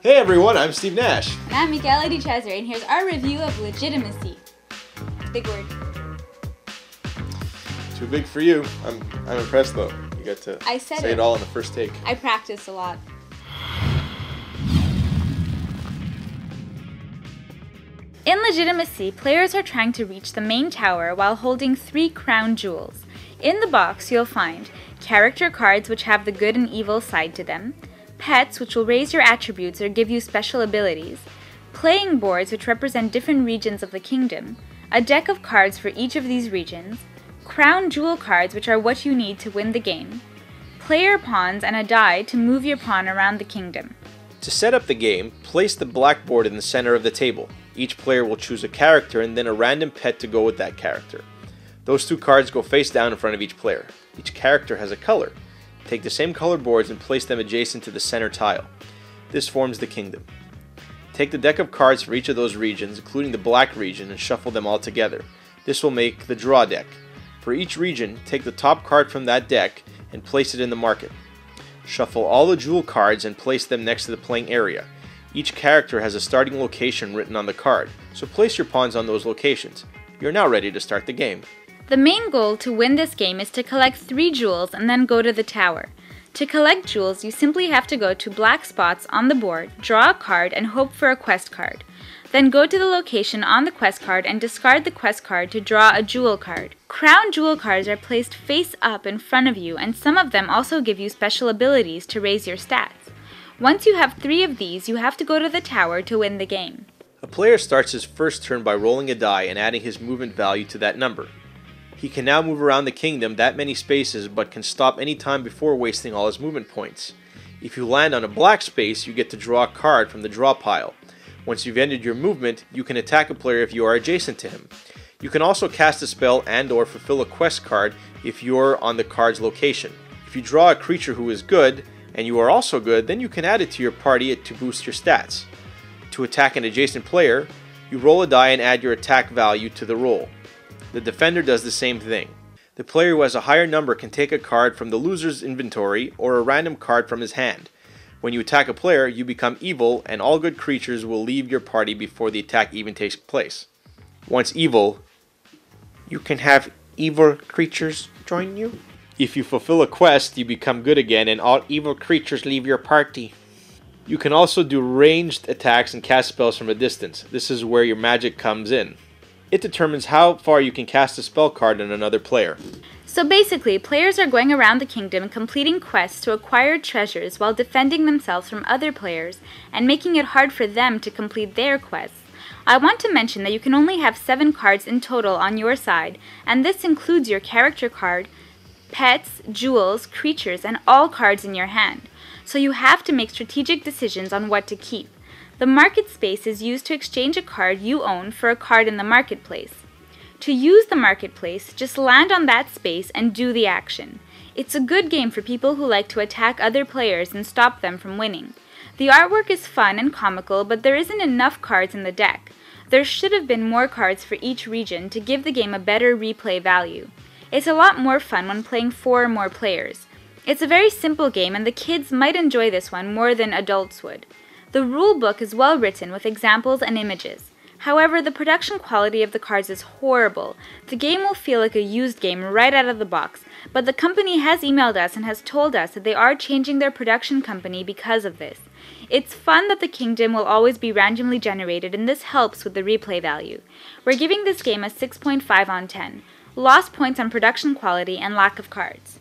Hey everyone, I'm Steve Nash. And I'm Legitimacy, and here's our review of Legitimacy. Big word. Too big for you. I'm impressed though. You got to say it all in the first take. I practiced a lot. In Legitimacy, players are trying to reach the main tower while holding 3 crown jewels. In the box, you'll find character cards which have the good and evil side to them, pets which will raise your attributes or give you special abilities, playing boards which represent different regions of the kingdom, a deck of cards for each of these regions, crown jewel cards which are what you need to win the game, player pawns and a die to move your pawn around the kingdom. To set up the game, place the blackboard in the center of the table. Each player will choose a character and then a random pet to go with that character. Those 2 cards go face down in front of each player. Each character has a color. Take the same color boards and place them adjacent to the center tile. This forms the kingdom. Take the deck of cards for each of those regions, including the black region, and shuffle them all together. This will make the draw deck. For each region, take the top card from that deck and place it in the market. Shuffle all the jewel cards and place them next to the playing area. Each character has a starting location written on the card, so place your pawns on those locations. You're now ready to start the game. The main goal to win this game is to collect 3 jewels and then go to the tower. To collect jewels, you simply have to go to black spots on the board, draw a card, and hope for a quest card. Then go to the location on the quest card and discard the quest card to draw a jewel card. Crown jewel cards are placed face up in front of you, and some of them also give you special abilities to raise your stats. Once you have 3 of these, you have to go to the tower to win the game. A player starts his first turn by rolling a die and adding his movement value to that number. He can now move around the kingdom that many spaces, but can stop any time before wasting all his movement points. If you land on a black space, you get to draw a card from the draw pile. Once you've ended your movement, you can attack a player if you are adjacent to him. You can also cast a spell and/or fulfill a quest card if you're on the card's location. If you draw a creature who is good, and you are also good, then you can add it to your party to boost your stats. To attack an adjacent player, you roll a die and add your attack value to the roll. The defender does the same thing. The player who has a higher number can take a card from the loser's inventory or a random card from his hand. When you attack a player, you become evil, and all good creatures will leave your party before the attack even takes place. Once evil, you can have evil creatures join you. If you fulfill a quest, you become good again, and all evil creatures leave your party. You can also do ranged attacks and cast spells from a distance. This is where your magic comes in. It determines how far you can cast a spell card on another player. So basically, players are going around the kingdom completing quests to acquire treasures while defending themselves from other players and making it hard for them to complete their quests. I want to mention that you can only have 7 cards in total on your side, and this includes your character card, pets, jewels, creatures, and all cards in your hand. So you have to make strategic decisions on what to keep. The market space is used to exchange a card you own for a card in the marketplace. To use the marketplace, just land on that space and do the action. It's a good game for people who like to attack other players and stop them from winning. The artwork is fun and comical, but there isn't enough cards in the deck. There should have been more cards for each region to give the game a better replay value. It's a lot more fun when playing 4 or more players. It's a very simple game, and the kids might enjoy this one more than adults would. The rulebook is well written with examples and images. However, the production quality of the cards is horrible. The game will feel like a used game right out of the box, but the company has emailed us and has told us that they are changing their production company because of this. It's fun that the kingdom will always be randomly generated, and this helps with the replay value. We're giving this game a 6.5 on 10. Lost points on production quality and lack of cards.